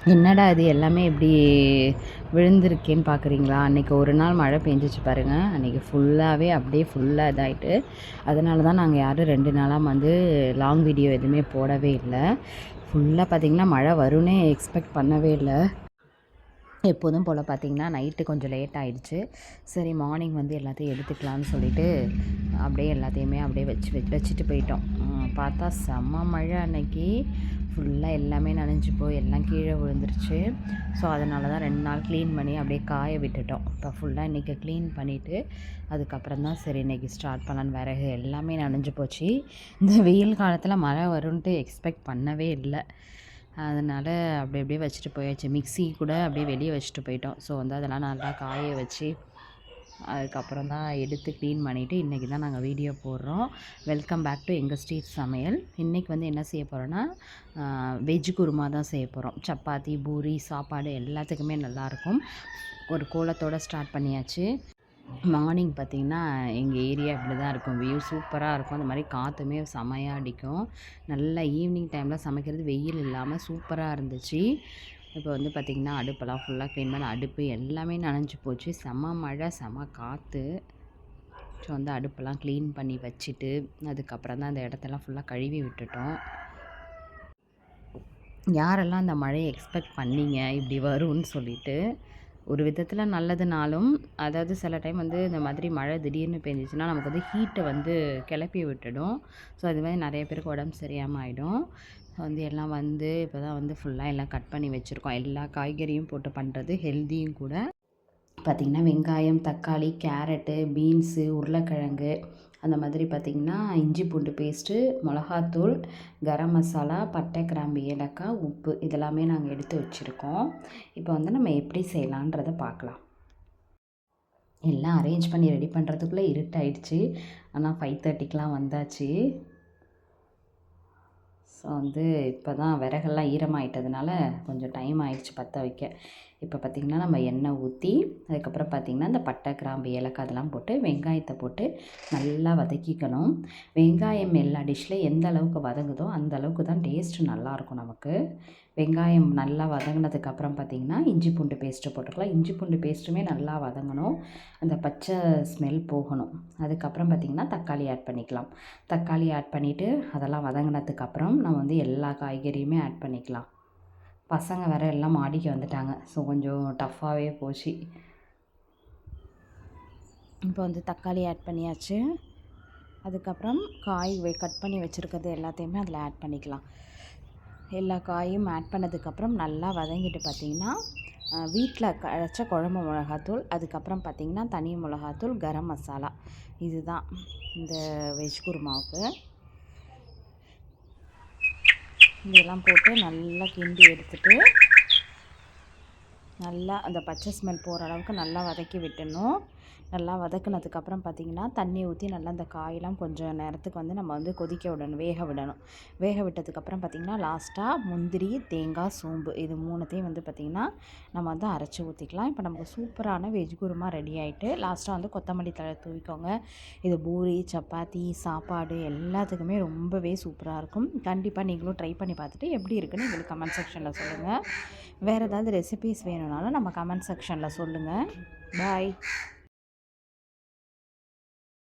என்னடா இது எல்லாமே இப்படி விழுந்திருக்கேன்னு பார்க்குறீங்களா? அன்றைக்கி ஒரு நாள் மழை பெஞ்சிச்சு பாருங்கள். அன்றைக்கி ஃபுல்லாகவே அப்படியே ஃபுல்லாக இதாகிட்டு, அதனால தான் நாங்கள் யாரும் 2 நாளாக வந்து லாங் வீடியோ எதுவுமே போடவே இல்லை. ஃபுல்லாக பார்த்திங்கன்னா மழை வரும்னே எக்ஸ்பெக்ட் பண்ணவே இல்லை. எப்போதும் போல் பார்த்திங்கன்னா நைட்டு கொஞ்சம் லேட் ஆகிடுச்சு. சரி மார்னிங் வந்து எல்லாத்தையும் எடுத்துக்கலான்னு சொல்லிவிட்டு அப்படியே எல்லாத்தையுமே அப்படியே வச்சுட்டு போயிட்டோம். பார்த்தா செம்ம மழை அன்னைக்கு. ஃபுல்லாக எல்லாமே நனைஞ்சு போய் எல்லாம் கீழே விழுந்துருச்சு. ஸோ அதனால தான் 2 நாள் க்ளீன் பண்ணி அப்படியே காய விட்டுட்டோம். இப்போ ஃபுல்லாக இன்றைக்கி க்ளீன் பண்ணிவிட்டு அதுக்கப்புறம் தான் சரி இன்றைக்கி ஸ்டார்ட் பண்ணலான்னு. விறகு எல்லாமே நனைஞ்சு போச்சு. இந்த வெயில் காலத்தில் மழை வரும்ன்ட்டு எக்ஸ்பெக்ட் பண்ணவே இல்லை. அதனால் அப்படி அப்படியே வச்சுட்டு போயாச்சு. மிக்ஸி கூட அப்படியே வெளியே வச்சுட்டு போயிட்டோம். ஸோ வந்து அதெல்லாம் நல்லா காய வச்சு அதுக்கப்புறம் தான் எடுத்து க்ளீன் பண்ணிவிட்டு இன்றைக்கி தான் நாங்கள் வீடியோ போடுறோம். வெல்கம் பேக் டு எங்கள் ஸ்ட்ரீட் சமையல். இன்றைக்கி வந்து என்ன செய்ய போகிறோன்னா வெஜ் குருமா தான் செய்ய போகிறோம். சப்பாத்தி, பூரி, சாப்பாடு எல்லாத்துக்குமே நல்லாயிருக்கும். ஒரு கோலத்தோடு ஸ்டார்ட் பண்ணியாச்சு. மார்னிங் பார்த்திங்கன்னா எங்கள் ஏரியா இப்படி தான் இருக்கும். வியூ சூப்பராக இருக்கும். அந்த மாதிரி காற்றுமே செமையாக அடிக்கும். நல்லா ஈவினிங் டைமில் சமைக்கிறது வெயில் இல்லாமல் சூப்பராக இருந்துச்சு. இப்போ வந்து பார்த்திங்கன்னா அடுப்பெல்லாம் ஃபுல்லாக க்ளீன் பண்ணி அடுப்பு எல்லாமே நனைஞ்சு போச்சு. செம்ம மழை, செம்ம காற்று. ஸோ வந்து அடுப்பெல்லாம் க்ளீன் பண்ணி வச்சுட்டு அதுக்கப்புறம் தான் அந்த இடத்தெல்லாம் ஃபுல்லாக கழுவி விட்டுட்டோம். யாரெல்லாம் அந்த மழையை எக்ஸ்பெக்ட் பண்ணீங்க இப்படி வரும்னு சொல்லிட்டு. ஒரு விதத்தில் நல்லதுனாலும், அதாவது சில டைம் வந்து இந்த மாதிரி மழை திடீர்னு பெஞ்சிச்சுன்னா நமக்கு வந்து ஹீட்டை வந்து கிளப்பி விட்டுடும். ஸோ அது மாதிரி நிறைய பேருக்கு உடம்பு சரியாமல் ஆகிடும். வந்து எல்லாம் வந்து இப்போ தான் வந்து ஃபுல்லாக எல்லாம் கட் பண்ணி வச்சுருக்கோம். எல்லா காய்கறியும் போட்டு பண்ணுறது ஹெல்த்தியும் கூட. பார்த்திங்கன்னா வெங்காயம், தக்காளி, கேரட்டு, பீன்ஸு, உருளைக்கிழங்கு, அந்த மாதிரி பார்த்திங்கன்னா இஞ்சி பூண்டு பேஸ்ட்டு, மிளகாத்தூள், கரம் மசாலா, பட்டை, கிராம்பு, ஏலக்காய், உப்பு இதெல்லாமே நாங்கள் எடுத்து வச்சுருக்கோம். இப்போ வந்து நம்ம எப்படி செய்யலான்றதை பார்க்கலாம். எல்லாம் அரேஞ்ச் பண்ணி ரெடி பண்ணுறதுக்குள்ளே இருட்டாயிடுச்சு. ஆனால் 5:30க்கெலாம் வந்தாச்சு. ஸோ வந்து இப்போ தான் விறகெல்லாம் ஈரமாயிட்டதுனால கொஞ்சம் டைம் ஆயிடுச்சு பற்ற வைக்க. இப்போ பார்த்திங்கன்னா நம்ம எண்ணெய் ஊற்றி அதுக்கப்புறம் பார்த்திங்கன்னா இந்த பட்டை, கிராம்பு, ஏலக்காய் அதெல்லாம் போட்டு வெங்காயத்தை போட்டு நல்லா வதக்கிக்கணும். வெங்காயம் எல்லா டிஷ்ஷில் எந்த அளவுக்கு வதங்குதோ அந்த அளவுக்கு தான் டேஸ்ட்டு நல்லாயிருக்கும் நமக்கு. வெங்காயம் நல்லா வதங்கினதுக்கப்புறம் பார்த்திங்கன்னா இஞ்சி பூண்டு பேஸ்ட்டு போட்டுக்கலாம். இஞ்சி பூண்டு பேஸ்ட்டுமே நல்லா வதங்கணும். அந்த பச்சை ஸ்மெல் போகணும். அதுக்கப்புறம் பார்த்திங்கன்னா தக்காளி ஆட் பண்ணிக்கலாம். தக்காளி ஆட் பண்ணிவிட்டு அதெல்லாம் வதங்கினதுக்கப்புறம் நம்ம வந்து எல்லா காய்கறியுமே ஆட் பண்ணிக்கலாம். பசங்க வேறு எல்லாம் மாடிக்கு வந்துட்டாங்க. ஸோ கொஞ்சம் டஃப்பாகவே போச்சு. இப்போ வந்து தக்காளி ஆட் பண்ணியாச்சு. அதுக்கப்புறம் காய் கட் பண்ணி வச்சுருக்கிறது எல்லாத்தையுமே அதில் ஆட் பண்ணிக்கலாம். எல்லா காயும் ஆட் பண்ணதுக்கப்புறம் நல்லா வதங்கிட்டு பார்த்திங்கன்னா வீட்டில் அரைச்ச குழம்பு மிளகாத்தூள், அதுக்கப்புறம் பார்த்திங்கன்னா தனி மிளகாத்தூள், கரம் மசாலா, இதுதான் இந்த வெஜ் குருமாவுக்கு. இதெல்லாம் போட்டு நல்லா கிண்டி எடுத்துட்டு நல்லா அந்த பச்சை ஸ்மெல் போகிற அளவுக்கு நல்லா வதக்கி விட்டுடணும். நல்லா வதக்குனதுக்கப்புறம் பார்த்திங்கன்னா தண்ணி ஊற்றி நல்லா அந்த காயெல்லாம் கொஞ்சம் நேரத்துக்கு வந்து நம்ம வந்து கொதிக்க விடணும், வேக விடணும். வேக விட்டதுக்கப்புறம் பார்த்திங்கன்னா லாஸ்ட்டாக முந்திரி, தேங்காய், சோம்பு இது 3த்தையும் வந்து பார்த்திங்கன்னா நம்ம வந்து அரைச்சி ஊற்றிக்கலாம். இப்போ நமக்கு சூப்பரான வெஜ் குருமா ரெடி ஆகிட்டு லாஸ்ட்டாக வந்து கொத்தமல்லி தழை தூவிக்கோங்க. இது பூரி, சப்பாத்தி, சாப்பாடு எல்லாத்துக்குமே ரொம்பவே சூப்பராக இருக்கும். கண்டிப்பாக நீங்களும் ட்ரை பண்ணி பார்த்துட்டு எப்படி இருக்குன்னு எங்களுக்கு கமெண்ட் செக்ஷனில் சொல்லுங்கள். வேறு ஏதாவது ரெசிபீஸ் வேணும்னாலும் நம்ம கமெண்ட் செக்ஷனில் சொல்லுங்கள். பாய்.